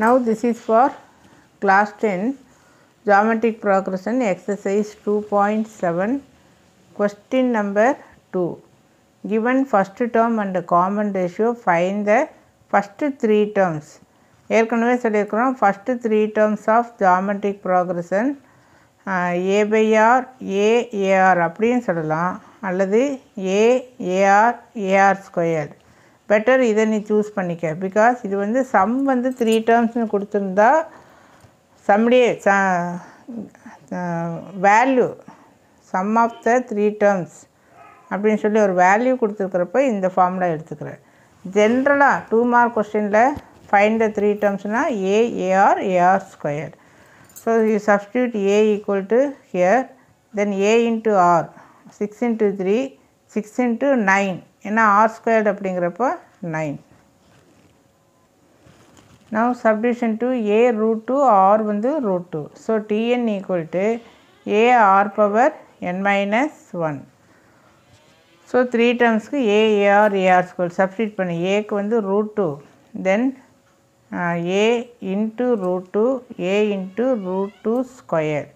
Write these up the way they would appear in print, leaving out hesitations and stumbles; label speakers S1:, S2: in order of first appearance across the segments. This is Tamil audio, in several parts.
S1: Now this is for class 10 geometric progression exercise 2.7 question number 2. Given first term and common ratio, find the first three terms. ஏற்கனவே சொல்லியிருக்கிறோம் first three terms of geometric progression a by r a ar அப்படின்னு சொல்லலாம் அல்லது a ar ar squared. Better இதை நீ சூஸ் பண்ணிக்க பிகாஸ் இது வந்து சம் வந்து த்ரீ டேர்ம்ஸ்னு கொடுத்துருந்தா சம்முடைய value sum of the three terms அப்படின்னு சொல்லி ஒரு வேல்யூ கொடுத்துருக்கிறப்ப இந்த ஃபார்முலா எடுத்துக்கிறேன். ஜென்ரலாக 2 மார்க் கொஸ்டினில் ஃபைண்ட் த த்ரீ டேர்ம்ஸ்னால் a ar ar squared. So you substitute a equal to here then a into r 6 into 3 6 into 9 ஏன்னா r squared அப்படிங்கிறப்போ 9. Now subdivision to a root 2 r வந்து root 2. So Tn equal to a r power n minus 1. So 3 termsக்கு a ar ar squared substitute பண்ணி aக்கு வந்து root 2 then a into root 2 a into root 2 square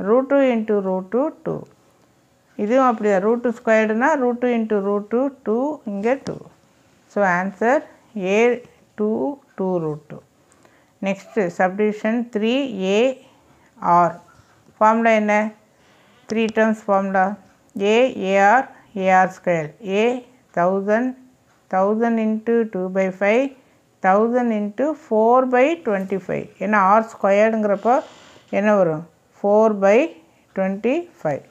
S1: root 2 into root 2 2. இதுவும் அப்படியே root 2 ஸ்கொயர்டுனா root 2 into root 2 2 இங்கே 2. So answer a 2 2 root 2. Next subdivision 3 a r formula என்ன three terms formula a ar ar square a 1000 into 2 by 5 1000 into 4 by 25 ஏன்னா r ஸ்கொயர்டுங்கிறப்போ என்ன வரும் 4 by 25.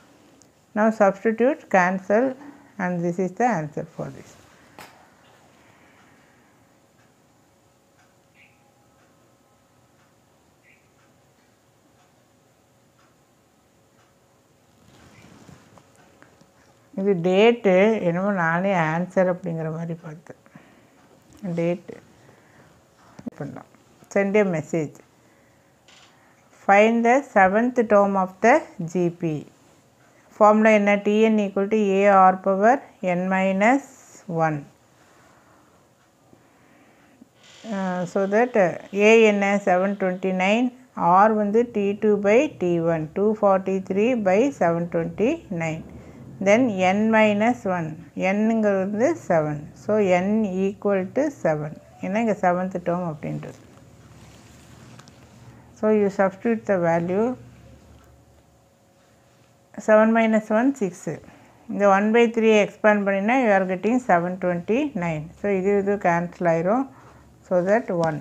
S1: Now substitute, cancel, and this is the answer for this. இது டேட்டு என்னமோ நானே ஆன்சர் அப்படிங்கிற மாதிரி பார்த்தேன். டேட்டு பண்ணலாம். Send a message. Find the 7th term of the GP. formula என்ன Tn equal to a r power n minus 1. So that a என்ன 729 r வந்து t2 by t1 243 by 729 then n minus 1 nங்கிறது 7. So n equal to 7 ஏன்னா இங்கே 7th term அப்படின்றது. So you substitute the value 7 minus 1 6. இந்த 1 by 3 expand பண்ணினா you are getting 729. So இது cancel ஆயிரும். So that 1.